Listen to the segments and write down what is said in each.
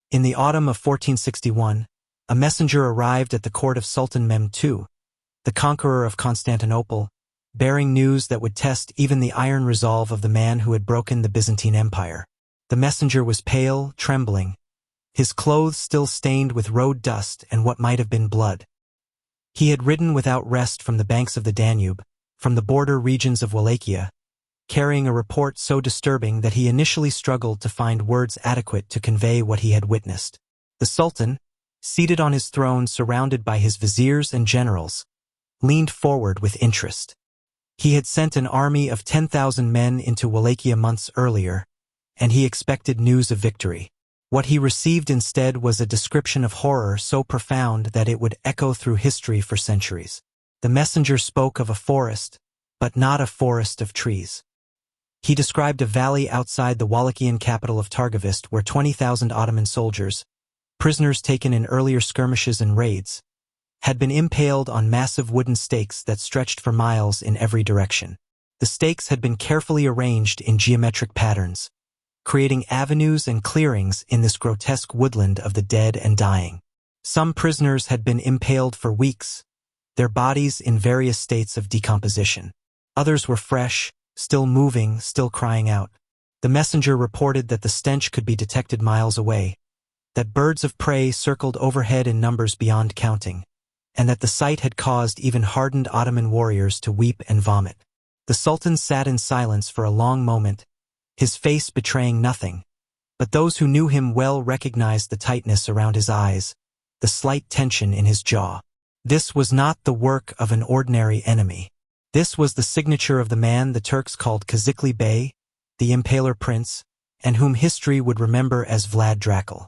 In the autumn of 1461, a messenger arrived at the court of Sultan Mehmed II, the conqueror of Constantinople, bearing news that would test even the iron resolve of the man who had broken the Byzantine Empire. The messenger was pale, trembling, his clothes still stained with road dust and what might have been blood. He had ridden without rest from the banks of the Danube, from the border regions of Wallachia, carrying a report so disturbing that he initially struggled to find words adequate to convey what he had witnessed. The Sultan, seated on his throne surrounded by his viziers and generals, leaned forward with interest. He had sent an army of 10,000 men into Wallachia months earlier, and he expected news of victory. What he received instead was a description of horror so profound that it would echo through history for centuries. The messenger spoke of a forest, but not a forest of trees. He described a valley outside the Wallachian capital of Targovist where 20,000 Ottoman soldiers, prisoners taken in earlier skirmishes and raids, had been impaled on massive wooden stakes that stretched for miles in every direction. The stakes had been carefully arranged in geometric patterns, creating avenues and clearings in this grotesque woodland of the dead and dying. Some prisoners had been impaled for weeks, their bodies in various states of decomposition. Others were fresh, still moving, still crying out. The messenger reported that the stench could be detected miles away, that birds of prey circled overhead in numbers beyond counting, and that the sight had caused even hardened Ottoman warriors to weep and vomit. The Sultan sat in silence for a long moment, his face betraying nothing, but those who knew him well recognized the tightness around his eyes, the slight tension in his jaw. This was not the work of an ordinary enemy. This was the signature of the man the Turks called Kazikli Bey, the Impaler Prince, and whom history would remember as Vlad Dracul.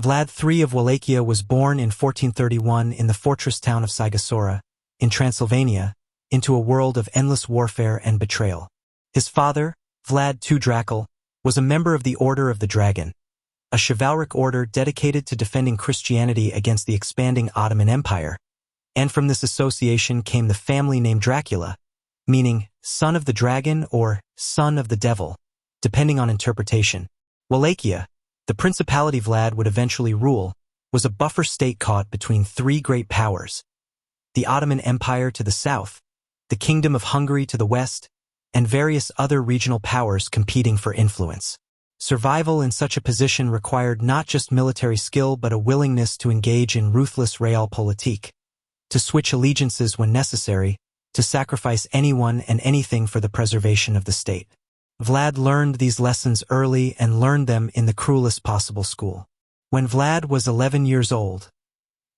Vlad III of Wallachia was born in 1431 in the fortress town of Sigosora, in Transylvania, into a world of endless warfare and betrayal. His father, Vlad II Dracul, was a member of the Order of the Dragon, a chivalric order dedicated to defending Christianity against the expanding Ottoman Empire, and from this association came the family name Dracula, meaning son of the dragon or son of the devil, depending on interpretation. Wallachia, the principality Vlad would eventually rule, was a buffer state caught between three great powers: the Ottoman Empire to the south, the Kingdom of Hungary to the west, and various other regional powers competing for influence. Survival in such a position required not just military skill but a willingness to engage in ruthless realpolitik, to switch allegiances when necessary, to sacrifice anyone and anything for the preservation of the state. Vlad learned these lessons early and learned them in the cruelest possible school. When Vlad was 11 years old,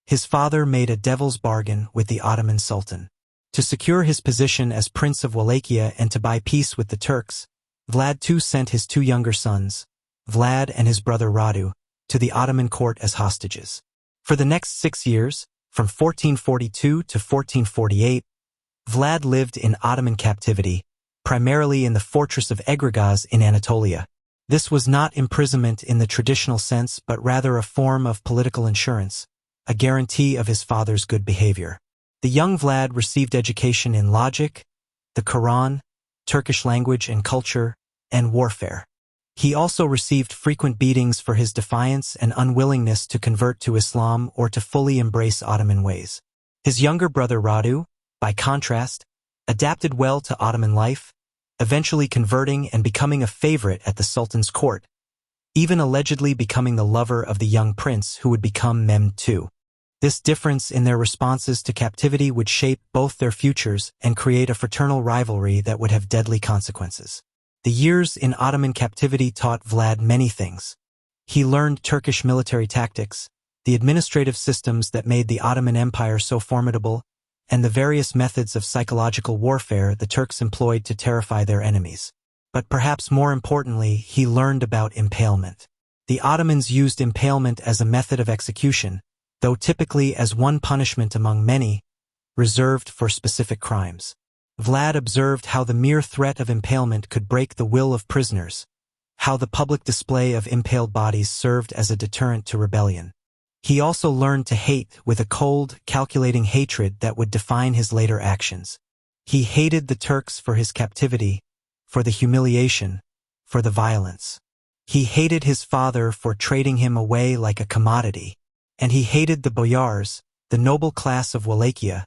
his father made a devil's bargain with the Ottoman Sultan. To secure his position as Prince of Wallachia and to buy peace with the Turks, Vlad II sent his two younger sons, Vlad and his brother Radu, to the Ottoman court as hostages. For the next 6 years, from 1442 to 1448, Vlad lived in Ottoman captivity, primarily in the fortress of Egragaz in Anatolia. This was not imprisonment in the traditional sense but rather a form of political insurance, a guarantee of his father's good behavior. The young Vlad received education in logic, the Quran, Turkish language and culture, and warfare. He also received frequent beatings for his defiance and unwillingness to convert to Islam or to fully embrace Ottoman ways. His younger brother Radu, by contrast, adapted well to Ottoman life, eventually converting and becoming a favorite at the Sultan's court, even allegedly becoming the lover of the young prince who would become Mehmed II. This difference in their responses to captivity would shape both their futures and create a fraternal rivalry that would have deadly consequences. The years in Ottoman captivity taught Vlad many things. He learned Turkish military tactics, the administrative systems that made the Ottoman Empire so formidable, and the various methods of psychological warfare the Turks employed to terrify their enemies. But perhaps more importantly, he learned about impalement. The Ottomans used impalement as a method of execution, though typically as one punishment among many, reserved for specific crimes. Vlad observed how the mere threat of impalement could break the will of prisoners, how the public display of impaled bodies served as a deterrent to rebellion. He also learned to hate with a cold, calculating hatred that would define his later actions. He hated the Turks for his captivity, for the humiliation, for the violence. He hated his father for trading him away like a commodity, and he hated the boyars, the noble class of Wallachia,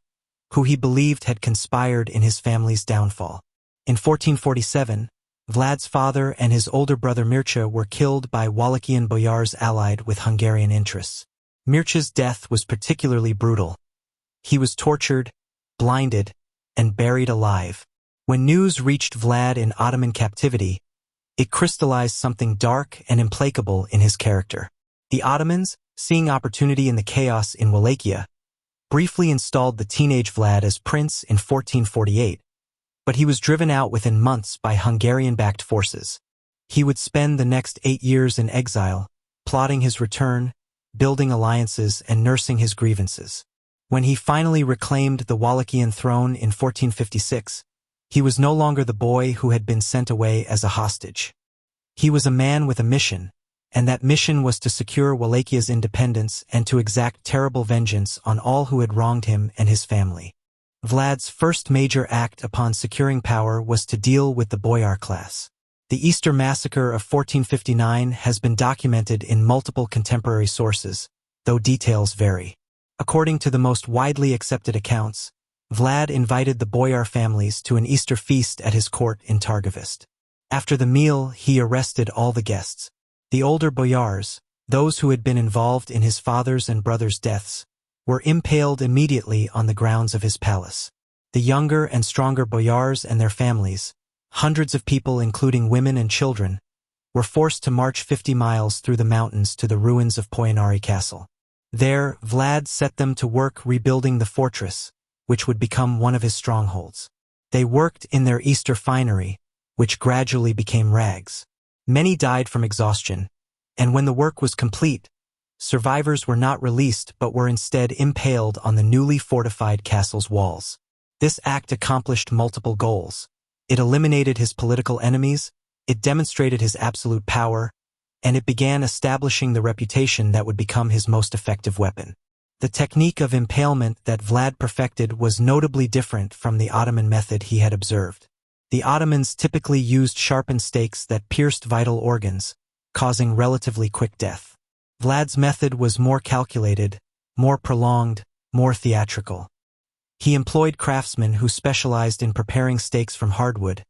who he believed had conspired in his family's downfall. In 1447, Vlad's father and his older brother Mircea were killed by Wallachian boyars allied with Hungarian interests. Mircea's death was particularly brutal. He was tortured, blinded, and buried alive. When news reached Vlad in Ottoman captivity, it crystallized something dark and implacable in his character. The Ottomans, seeing opportunity in the chaos in Wallachia, briefly installed the teenage Vlad as prince in 1448, but he was driven out within months by Hungarian-backed forces. He would spend the next 8 years in exile, plotting his return, building alliances, and nursing his grievances. When he finally reclaimed the Wallachian throne in 1456, he was no longer the boy who had been sent away as a hostage. He was a man with a mission, and that mission was to secure Wallachia's independence and to exact terrible vengeance on all who had wronged him and his family. Vlad's first major act upon securing power was to deal with the boyar class. The Easter Massacre of 1459 has been documented in multiple contemporary sources, though details vary. According to the most widely accepted accounts, Vlad invited the boyar families to an Easter feast at his court in Targovist. After the meal, he arrested all the guests. The older boyars, those who had been involved in his father's and brother's deaths, were impaled immediately on the grounds of his palace. The younger and stronger boyars and their families, hundreds of people including women and children, were forced to march 50 miles through the mountains to the ruins of Poianari Castle. There, Vlad set them to work rebuilding the fortress, which would become one of his strongholds. They worked in their Easter finery, which gradually became rags. Many died from exhaustion, and when the work was complete, survivors were not released but were instead impaled on the newly fortified castle's walls. This act accomplished multiple goals. It eliminated his political enemies, it demonstrated his absolute power, and it began establishing the reputation that would become his most effective weapon. The technique of impalement that Vlad perfected was notably different from the Ottoman method he had observed. The Ottomans typically used sharpened stakes that pierced vital organs, causing relatively quick death. Vlad's method was more calculated, more prolonged, more theatrical. He employed craftsmen who specialized in preparing stakes from hardwood,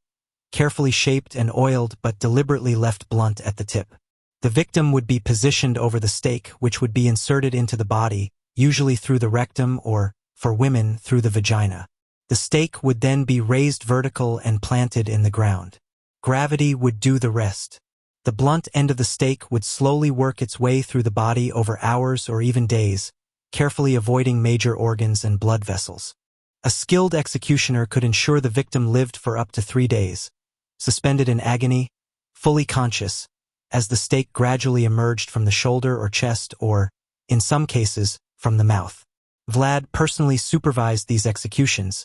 carefully shaped and oiled but deliberately left blunt at the tip. The victim would be positioned over the stake, which would be inserted into the body, usually through the rectum or, for women, through the vagina. The stake would then be raised vertical and planted in the ground. Gravity would do the rest. The blunt end of the stake would slowly work its way through the body over hours or even days, carefully avoiding major organs and blood vessels. A skilled executioner could ensure the victim lived for up to 3 days, suspended in agony, fully conscious, as the stake gradually emerged from the shoulder or chest or, in some cases, from the mouth. Vlad personally supervised these executions,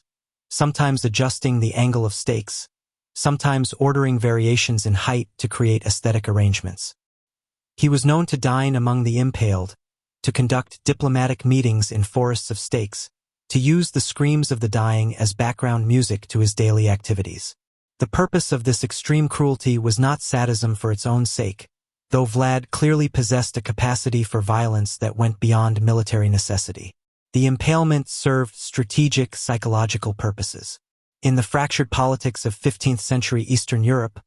sometimes adjusting the angle of stakes, sometimes ordering variations in height to create aesthetic arrangements. He was known to dine among the impaled, to conduct diplomatic meetings in forests of stakes, to use the screams of the dying as background music to his daily activities. The purpose of this extreme cruelty was not sadism for its own sake, though Vlad clearly possessed a capacity for violence that went beyond military necessity. The impalement served strategic psychological purposes. In the fractured politics of 15th century Eastern Europe,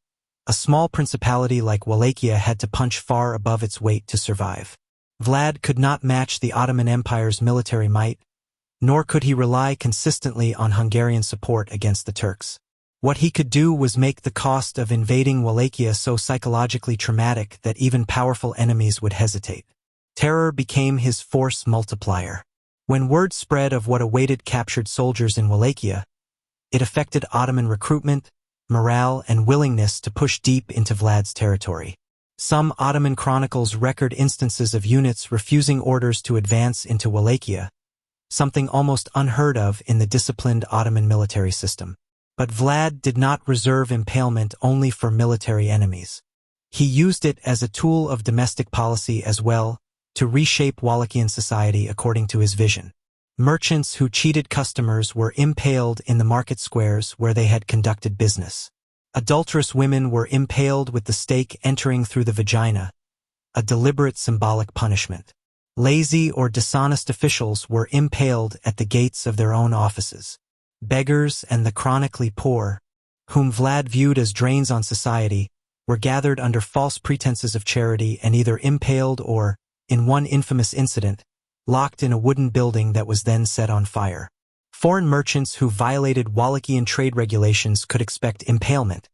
a small principality like Wallachia had to punch far above its weight to survive. Vlad could not match the Ottoman Empire's military might, nor could he rely consistently on Hungarian support against the Turks. What he could do was make the cost of invading Wallachia so psychologically traumatic that even powerful enemies would hesitate. Terror became his force multiplier. When word spread of what awaited captured soldiers in Wallachia, it affected Ottoman recruitment, morale, and willingness to push deep into Vlad's territory. Some Ottoman chronicles record instances of units refusing orders to advance into Wallachia, something almost unheard of in the disciplined Ottoman military system. But Vlad did not reserve impalement only for military enemies. He used it as a tool of domestic policy as well, to reshape Wallachian society according to his vision. Merchants who cheated customers were impaled in the market squares where they had conducted business. Adulterous women were impaled with the stake entering through the vagina, a deliberate symbolic punishment. Lazy or dishonest officials were impaled at the gates of their own offices. Beggars and the chronically poor, whom Vlad viewed as drains on society, were gathered under false pretenses of charity and either impaled or, in one infamous incident, locked in a wooden building that was then set on fire. Foreign merchants who violated Wallachian trade regulations could expect impalement,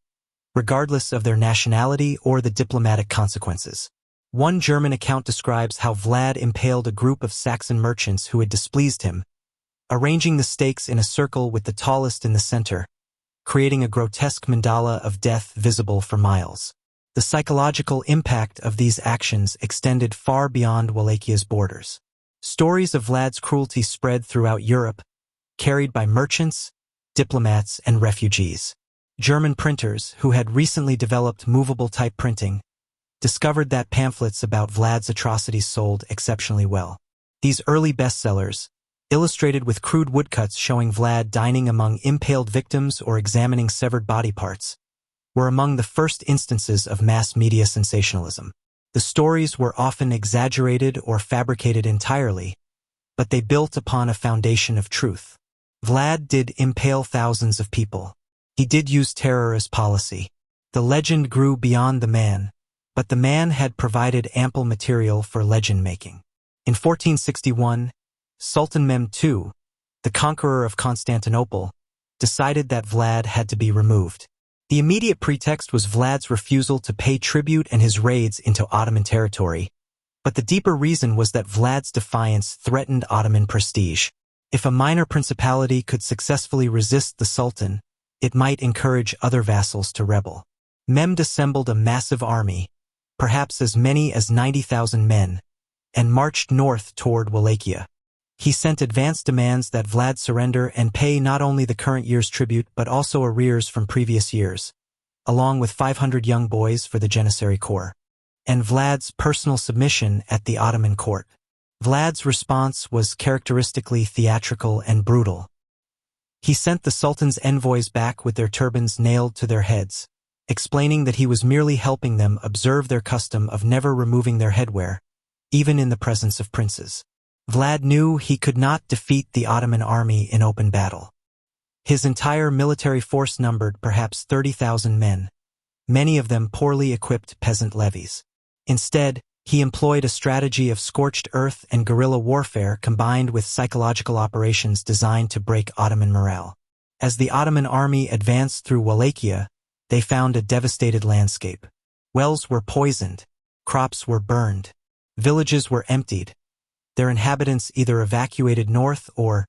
regardless of their nationality or the diplomatic consequences. One German account describes how Vlad impaled a group of Saxon merchants who had displeased him, arranging the stakes in a circle with the tallest in the center, creating a grotesque mandala of death visible for miles. The psychological impact of these actions extended far beyond Wallachhia's borders. Stories of Vlad's cruelty spread throughout Europe, carried by merchants, diplomats, and refugees. German printers, who had recently developed movable type printing, discovered that pamphlets about Vlad's atrocities sold exceptionally well. These early bestsellers, illustrated with crude woodcuts showing Vlad dining among impaled victims or examining severed body parts, were among the first instances of mass media sensationalism. The stories were often exaggerated or fabricated entirely, but they built upon a foundation of truth. Vlad did impale thousands of people. He did use terror as policy. The legend grew beyond the man, but the man had provided ample material for legend-making. In 1461, Sultan Mehmed II, the conqueror of Constantinople, decided that Vlad had to be removed. The immediate pretext was Vlad's refusal to pay tribute and his raids into Ottoman territory, but the deeper reason was that Vlad's defiance threatened Ottoman prestige. If a minor principality could successfully resist the Sultan, it might encourage other vassals to rebel. Mehmed assembled a massive army, perhaps as many as 90,000 men, and marched north toward Wallachia. He sent advance demands that Vlad surrender and pay not only the current year's tribute but also arrears from previous years, along with 500 young boys for the Janissary Corps, and Vlad's personal submission at the Ottoman court. Vlad's response was characteristically theatrical and brutal. He sent the Sultan's envoys back with their turbans nailed to their heads, explaining that he was merely helping them observe their custom of never removing their headwear, even in the presence of princes. Vlad knew he could not defeat the Ottoman army in open battle. His entire military force numbered perhaps 30,000 men, many of them poorly equipped peasant levies. Instead, he employed a strategy of scorched earth and guerrilla warfare combined with psychological operations designed to break Ottoman morale. As the Ottoman army advanced through Wallachia, they found a devastated landscape. Wells were poisoned, crops were burned, villages were emptied, their inhabitants either evacuated north or,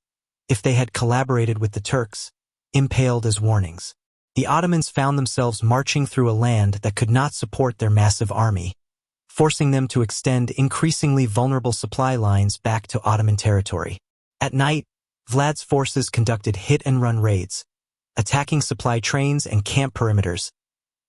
if they had collaborated with the Turks, impaled as warnings. The Ottomans found themselves marching through a land that could not support their massive army, forcing them to extend increasingly vulnerable supply lines back to Ottoman territory. At night, Vlad's forces conducted hit-and-run raids, attacking supply trains and camp perimeters,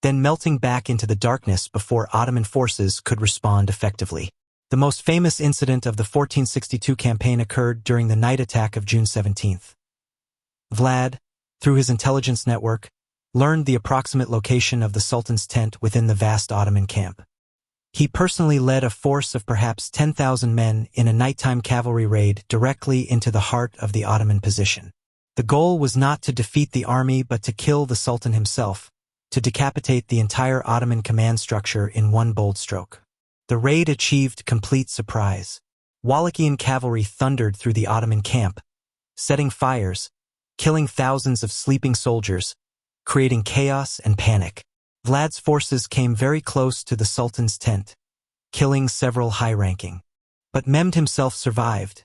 then melting back into the darkness before Ottoman forces could respond effectively. The most famous incident of the 1462 campaign occurred during the night attack of June 17. Vlad, through his intelligence network, learned the approximate location of the Sultan's tent within the vast Ottoman camp. He personally led a force of perhaps 10,000 men in a nighttime cavalry raid directly into the heart of the Ottoman position. The goal was not to defeat the army but to kill the Sultan himself, to decapitate the entire Ottoman command structure in one bold stroke. The raid achieved complete surprise. Wallachian cavalry thundered through the Ottoman camp, setting fires, killing thousands of sleeping soldiers, creating chaos and panic. Vlad's forces came very close to the Sultan's tent, killing several high-ranking. But Mehmed himself survived,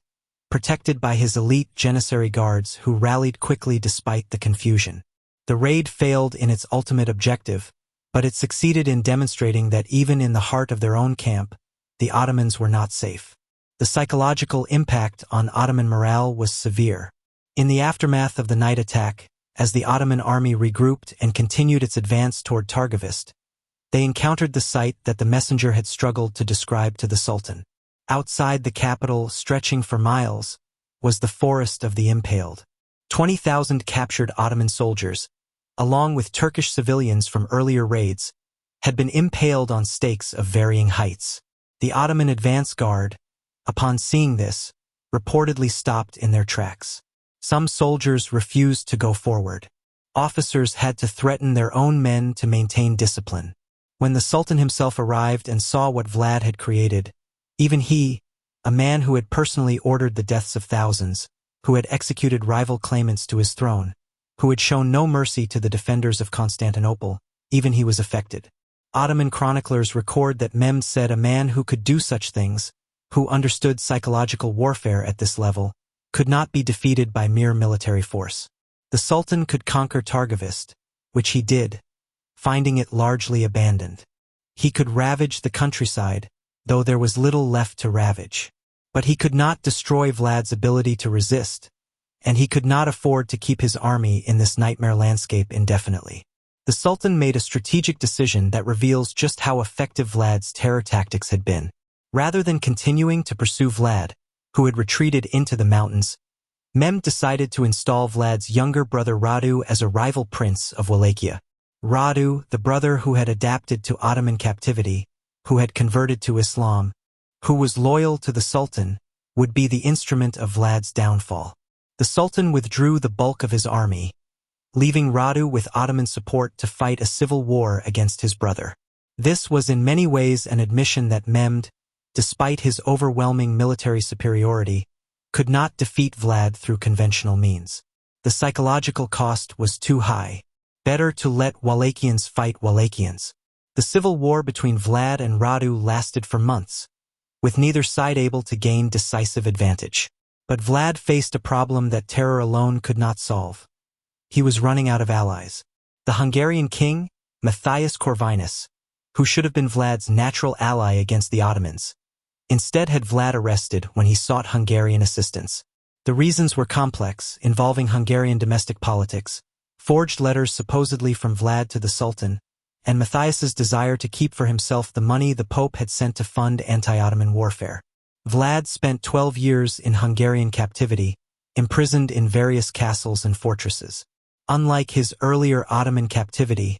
protected by his elite Janissary guards who rallied quickly despite the confusion. The raid failed in its ultimate objective, but it succeeded in demonstrating that even in the heart of their own camp, the Ottomans were not safe. The psychological impact on Ottoman morale was severe. In the aftermath of the night attack, as the Ottoman army regrouped and continued its advance toward Targovist, they encountered the sight that the messenger had struggled to describe to the Sultan. Outside the capital, stretching for miles, was the forest of the impaled. 20,000 captured Ottoman soldiers, along with Turkish civilians from earlier raids, had been impaled on stakes of varying heights. The Ottoman advance guard, upon seeing this, reportedly stopped in their tracks. Some soldiers refused to go forward. Officers had to threaten their own men to maintain discipline. When the Sultan himself arrived and saw what Vlad had created, even he, a man who had personally ordered the deaths of thousands, who had executed rival claimants to his throne, who had shown no mercy to the defenders of Constantinople, even he was affected. Ottoman chroniclers record that Mehmed said a man who could do such things, who understood psychological warfare at this level, could not be defeated by mere military force. The Sultan could conquer Targovist, which he did, finding it largely abandoned. He could ravage the countryside, though there was little left to ravage. But he could not destroy Vlad's ability to resist, and he could not afford to keep his army in this nightmare landscape indefinitely. The Sultan made a strategic decision that reveals just how effective Vlad's terror tactics had been. Rather than continuing to pursue Vlad, who had retreated into the mountains, Mehmed decided to install Vlad's younger brother Radu as a rival prince of Wallachia. Radu, the brother who had adapted to Ottoman captivity, who had converted to Islam, who was loyal to the Sultan, would be the instrument of Vlad's downfall. The Sultan withdrew the bulk of his army, leaving Radu with Ottoman support to fight a civil war against his brother. This was in many ways an admission that Mehmed, despite his overwhelming military superiority, could not defeat Vlad through conventional means. The psychological cost was too high. Better to let Wallachians fight Wallachians. The civil war between Vlad and Radu lasted for months, with neither side able to gain decisive advantage. But Vlad faced a problem that terror alone could not solve. He was running out of allies. The Hungarian king, Matthias Corvinus, who should have been Vlad's natural ally against the Ottomans, instead had Vlad arrested when he sought Hungarian assistance. The reasons were complex, involving Hungarian domestic politics, forged letters supposedly from Vlad to the Sultan, and Matthias's desire to keep for himself the money the Pope had sent to fund anti-Ottoman warfare. Vlad spent 12 years in Hungarian captivity, imprisoned in various castles and fortresses. Unlike his earlier Ottoman captivity,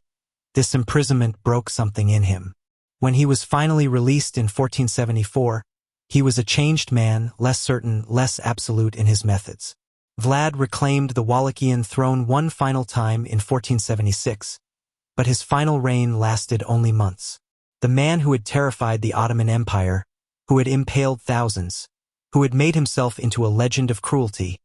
this imprisonment broke something in him. When he was finally released in 1474, he was a changed man, less certain, less absolute in his methods. Vlad reclaimed the Wallachian throne one final time in 1476, but his final reign lasted only months. The man who had terrified the Ottoman Empire, who had impaled thousands, who had made himself into a legend of cruelty,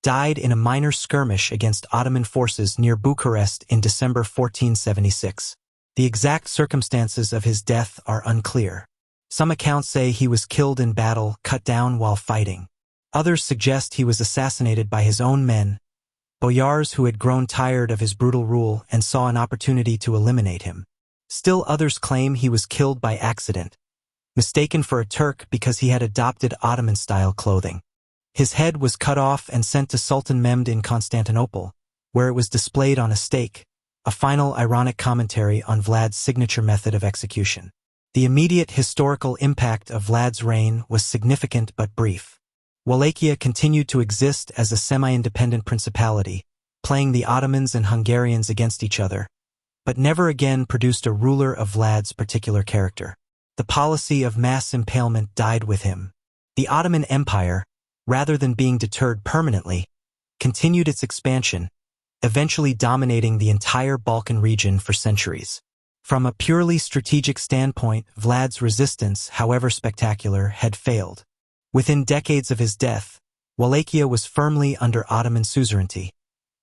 died in a minor skirmish against Ottoman forces near Bucharest in December 1476. The exact circumstances of his death are unclear. Some accounts say he was killed in battle, cut down while fighting. Others suggest he was assassinated by his own men, boyars who had grown tired of his brutal rule and saw an opportunity to eliminate him. Still others claim he was killed by accident, mistaken for a Turk because he had adopted Ottoman-style clothing. His head was cut off and sent to Sultan Mehmed in Constantinople, where it was displayed on a stake, a final ironic commentary on Vlad's signature method of execution. The immediate historical impact of Vlad's reign was significant but brief. Wallachia continued to exist as a semi-independent principality, playing the Ottomans and Hungarians against each other, but never again produced a ruler of Vlad's particular character. The policy of mass impalement died with him. The Ottoman Empire, rather than being deterred permanently, continued its expansion, eventually dominating the entire Balkan region for centuries. From a purely strategic standpoint, Vlad's resistance, however spectacular, had failed. Within decades of his death, Wallachia was firmly under Ottoman suzerainty,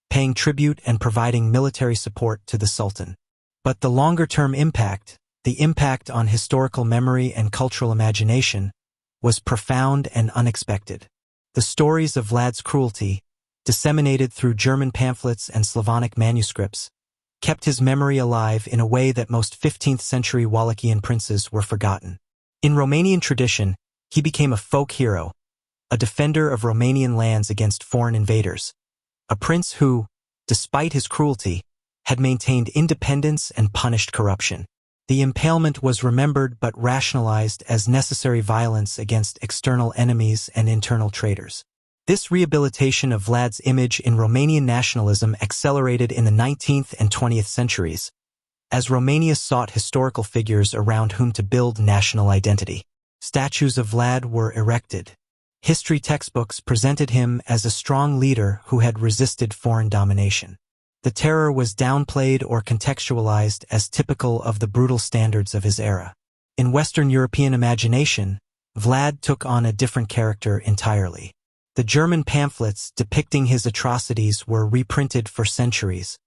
paying tribute and providing military support to the Sultan. But the longer-term impact, the impact on historical memory and cultural imagination, was profound and unexpected. The stories of Vlad's cruelty, disseminated through German pamphlets and Slavonic manuscripts, kept his memory alive in a way that most 15th-century Wallachian princes were forgotten. In Romanian tradition, he became a folk hero, a defender of Romanian lands against foreign invaders, a prince who, despite his cruelty, had maintained independence and punished corruption. The impalement was remembered but rationalized as necessary violence against external enemies and internal traitors. This rehabilitation of Vlad's image in Romanian nationalism accelerated in the 19th and 20th centuries, as Romania sought historical figures around whom to build national identity. Statues of Vlad were erected. History textbooks presented him as a strong leader who had resisted foreign domination. The terror was downplayed or contextualized as typical of the brutal standards of his era. In Western European imagination, Vlad took on a different character entirely. The German pamphlets depicting his atrocities were reprinted for centuries,